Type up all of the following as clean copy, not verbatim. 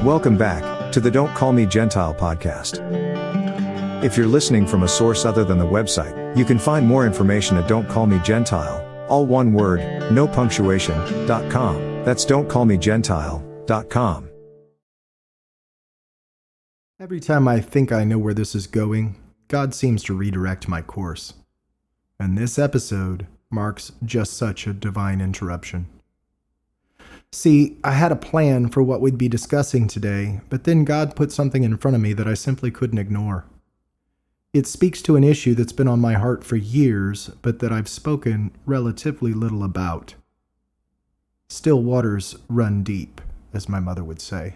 Welcome back to the Don't Call Me Gentile podcast. If you're listening from a source other than the website, you can find more information at Don't Call Me Gentile, all one word, no punctuation.com. That's don'tcallmegentile.com. Every time I think I know where this is going, God seems to redirect my course. And this episode marks just such a divine interruption. See, I had a plan for what we'd be discussing today, but then God put something in front of me that I simply couldn't ignore. It speaks to an issue that's been on my heart for years, but that I've spoken relatively little about. Still waters run deep, as my mother would say.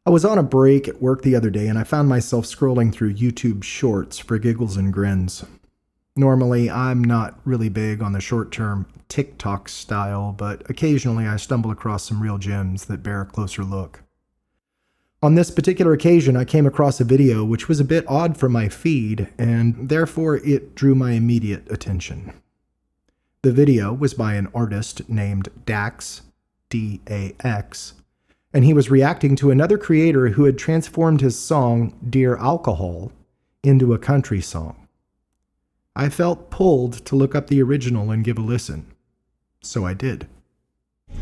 I was on a break at work the other day, and I found myself scrolling through YouTube Shorts for giggles and grins. Normally, I'm not really big on the short-term TikTok style, but occasionally I stumble across some real gems that bear a closer look. On this particular occasion, I came across a video which was a bit odd for my feed, and therefore it drew my immediate attention. The video was by an artist named Dax, D-A-X, and he was reacting to another creator who had transformed his song, Dear Alcohol, into a country song. I felt pulled to look up the original and give a listen. So I did.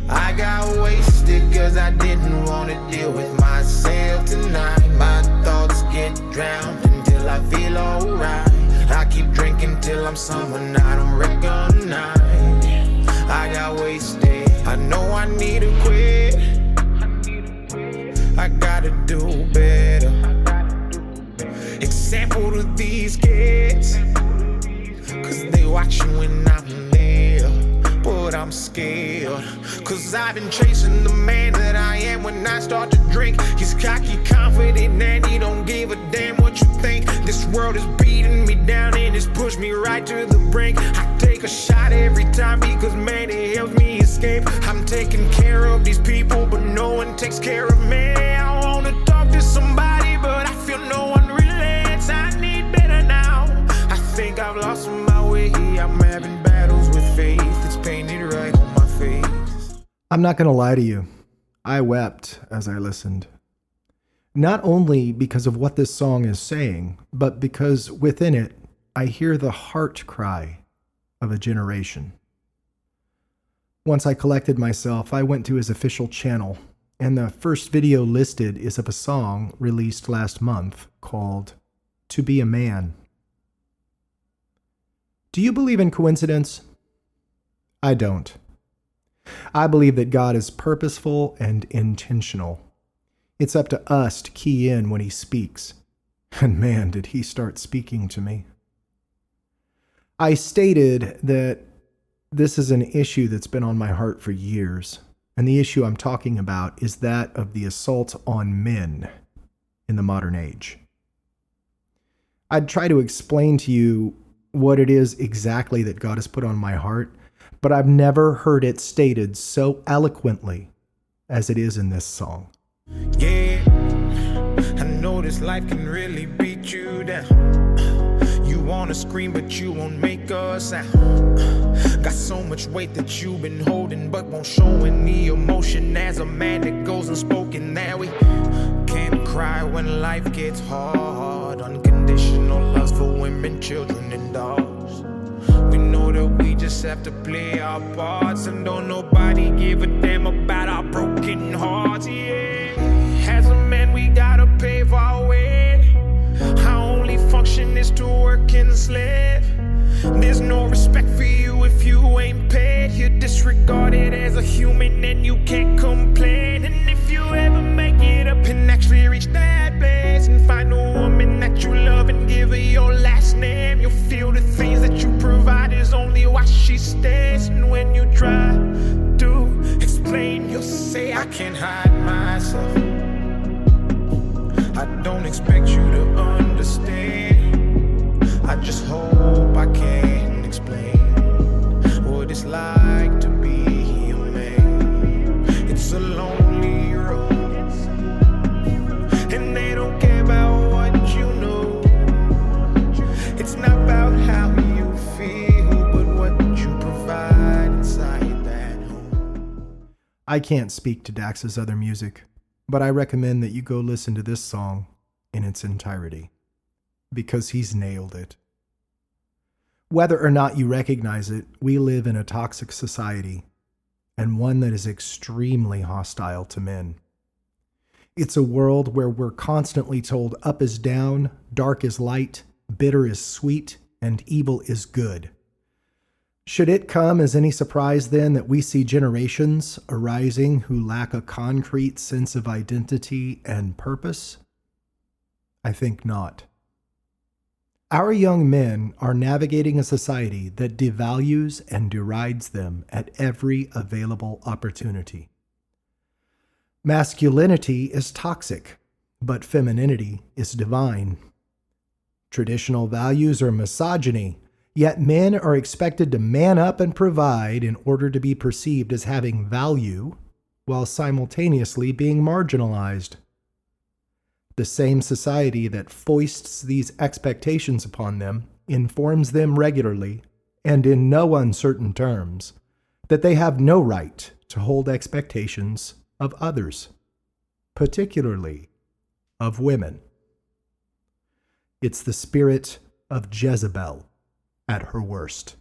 I got wasted cause I didn't want to deal with myself tonight. My thoughts get drowned until I feel alright. I keep drinking till I'm someone I don't recognize. I got wasted, I know I need to quit. I gotta do better. Example to these kids, cause they watching when I'm there, but I'm scared. Cause I've been chasing the man that I am when I start to drink. He's cocky, confident, and he don't give a damn what you think. This world is beating me down and it's pushed me right to the brink. I take a shot every time because man, it helps me escape. I'm taking care of these people, but no one takes care of me. I wanna talk to somebody, but I feel no one relates. I need better now. I think I've lost my way. I'm having battles with faith. It's painted right on my face. I'm not going to lie to you. I wept as I listened. Not only because of what this song is saying, but because within it, I hear the heart cry of a generation. Once I collected myself, I went to his official channel, and the first video listed is of a song released last month called To Be a Man. Do you believe in coincidence? I don't. I believe that God is purposeful and intentional. It's up to us to key in when he speaks. And man, did he start speaking to me. I stated that this is an issue that's been on my heart for years. And the issue I'm talking about is that of the assault on men in the modern age. I'd try to explain to you what it is exactly that God has put on my heart, but I've never heard it stated so eloquently as it is in this song. Yeah, I know this life can really beat you down. You wanna scream, but you won't make a sound. Got so much weight that you've been holding, but won't show any emotion. As a man that goes unspoken, that we can't cry when life gets hard. Unconditional loves for women, children, and dogs. We know that we just have to play our parts, and don't nobody give a damn about our broken hearts. Yeah, as a man we gotta pave our way. Our only function is to work and slave. There's no respect for you if you ain't paid. You're disregarded as a human and you can't complain. And if you ever make it up and actually reach that place and find a woman that you love and give her your last name, you'll feel the things that you provide is only why she stays. And when you try to explain, you'll say I can't hide myself. I don't expect you to understand. I just hope I can explain what it's like to be a man. It's a lonely road, and they don't care about what you know. It's not about how you feel, but what you provide inside that home. I can't speak to Dax's other music, but I recommend that you go listen to this song in its entirety, because he's nailed it. Whether or not you recognize it, we live in a toxic society, and one that is extremely hostile to men. It's a world where we're constantly told up is down, dark is light, bitter is sweet, and evil is good. Should it come as any surprise then that we see generations arising who lack a concrete sense of identity and purpose? I think not. Our young men are navigating a society that devalues and derides them at every available opportunity. Masculinity is toxic, but femininity is divine. Traditional values are misogyny, yet men are expected to man up and provide in order to be perceived as having value, while simultaneously being marginalized. The same society that foists these expectations upon them informs them regularly, and in no uncertain terms, that they have no right to hold expectations of others, particularly of women. It's the spirit of Jezebel at her worst.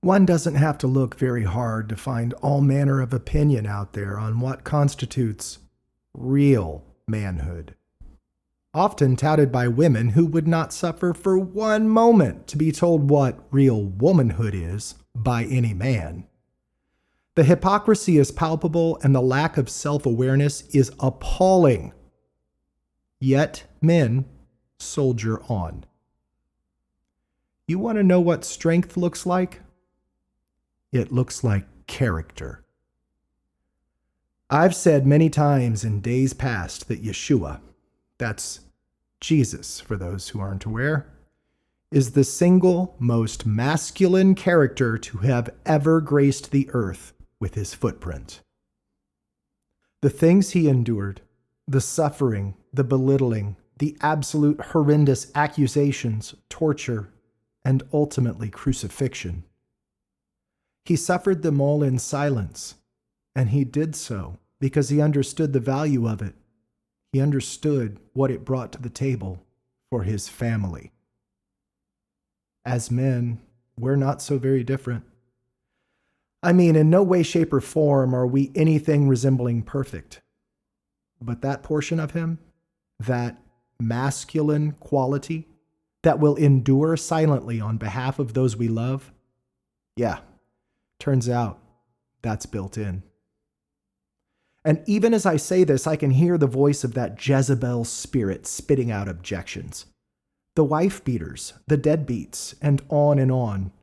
One doesn't have to look very hard to find all manner of opinion out there on what constitutes real manhood, often touted by women who would not suffer for one moment to be told what real womanhood is by any man. The hypocrisy is palpable and the lack of self-awareness is appalling. Yet men soldier on. You want to know what strength looks like? It looks like character. I've said many times in days past that Yeshua, that's Jesus for those who aren't aware, is the single most masculine character to have ever graced the earth with his footprint. The things he endured, the suffering, the belittling, the absolute horrendous accusations, torture, and ultimately crucifixion. He suffered them all in silence, and he did so because he understood the value of it. He understood what it brought to the table for his family. As men, we're not so very different. I mean, in no way, shape, or form are we anything resembling perfect. But that portion of him, that masculine quality that will endure silently on behalf of those we love, yeah, turns out that's built in. And even as I say this, I can hear the voice of that Jezebel spirit spitting out objections. The wife beaters, the deadbeats, and on,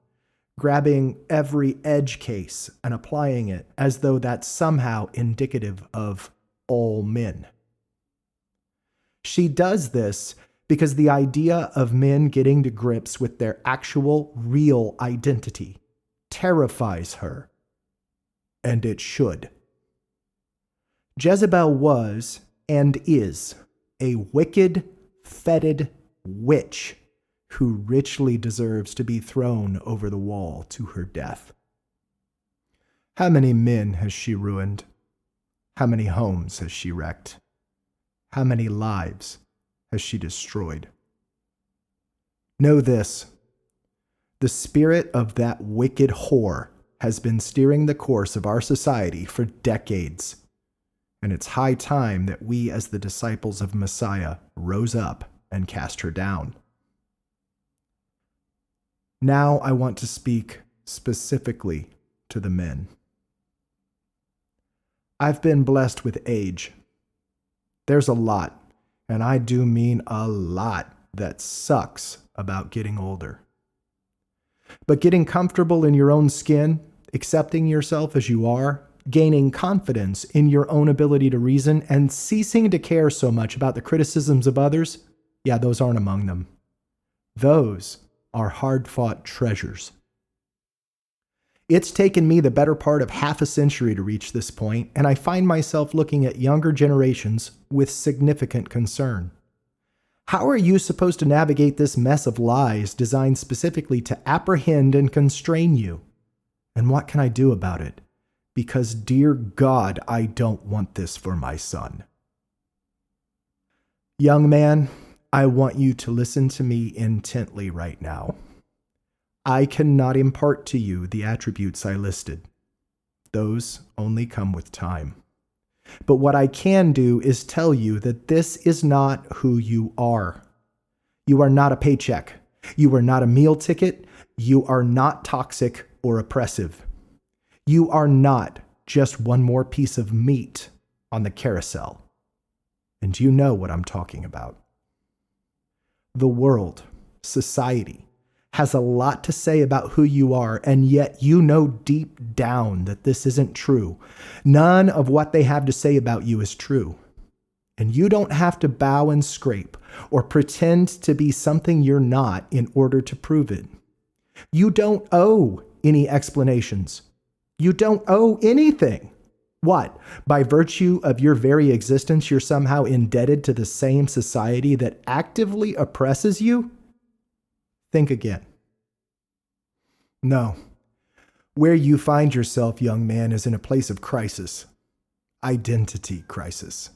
grabbing every edge case and applying it as though that's somehow indicative of all men. She does this because the idea of men getting to grips with their actual, real identity terrifies her. And it should. Jezebel was, and is, a wicked, fetid witch who richly deserves to be thrown over the wall to her death. How many men has she ruined? How many homes has she wrecked? How many lives has she destroyed? Know this: the spirit of that wicked whore has been steering the course of our society for decades, and it's high time that we as the disciples of Messiah rose up and cast her down. Now I want to speak specifically to the men. I've been blessed with age. There's a lot, and I do mean a lot, that sucks about getting older. But getting comfortable in your own skin, accepting yourself as you are, gaining confidence in your own ability to reason, and ceasing to care so much about the criticisms of others, yeah, those aren't among them. Those are hard-fought treasures. It's taken me the better part of half a century to reach this point, and I find myself looking at younger generations with significant concern. How are you supposed to navigate this mess of lies designed specifically to apprehend and constrain you? And what can I do about it? because, dear God, I don't want this for my son. Young man, I want you to listen to me intently right now. I cannot impart to you the attributes I listed. Those only come with time. But what I can do is tell you that this is not who you are. You are not a paycheck. You are not a meal ticket. You are not toxic or oppressive. You are not just one more piece of meat on the carousel. And you know what I'm talking about. The world, society, has a lot to say about who you are, and yet you know deep down that this isn't true. None of what they have to say about you is true. And you don't have to bow and scrape or pretend to be something you're not in order to prove it. You don't owe any explanations. You don't owe anything. What? By virtue of your very existence, you're somehow indebted to the same society that actively oppresses you? Think again. No. Where you find yourself, young man, is in a place of crisis. Identity crisis.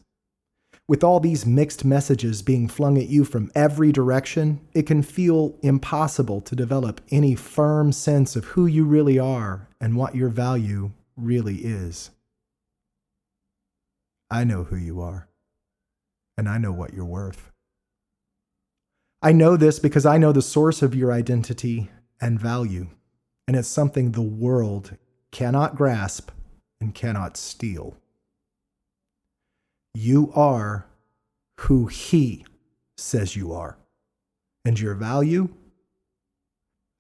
With all these mixed messages being flung at you from every direction, it can feel impossible to develop any firm sense of who you really are and what your value really is. I know who you are, and I know what you're worth. I know this because I know the source of your identity and value, and it's something the world cannot grasp and cannot steal. You are who He says you are. And your value?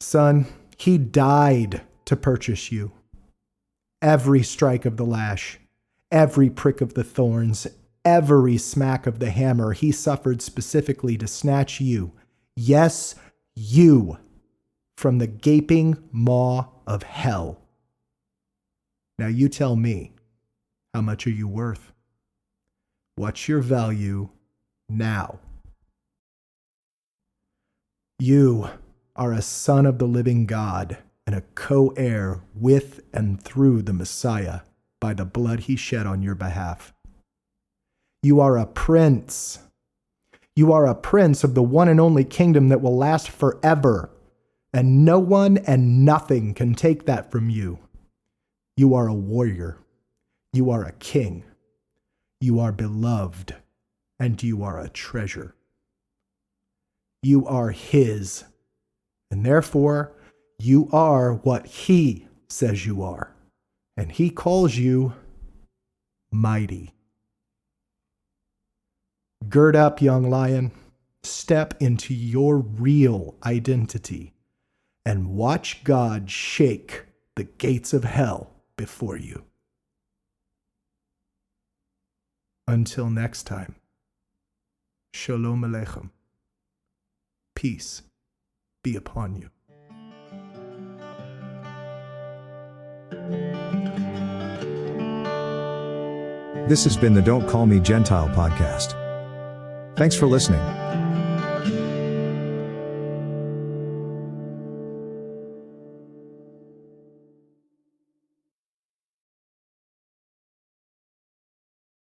Son, He died to purchase you. Every strike of the lash, every prick of the thorns, every smack of the hammer, He suffered specifically to snatch you, yes, you, from the gaping maw of hell. Now you tell me, how much are you worth? What's your value now? You are a son of the living God and a co-heir with and through the Messiah by the blood He shed on your behalf. You are a prince. You are a prince of the one and only kingdom that will last forever, and no one and nothing can take that from you. You are a warrior. You are a king. You are beloved, and you are a treasure. You are His, and therefore you are what He says you are, and He calls you mighty. Gird up, young lion, step into your real identity, and watch God shake the gates of hell before you. Until next time, Shalom Aleichem. Peace be upon you. This has been the Don't Call Me Gentile podcast. Thanks for listening.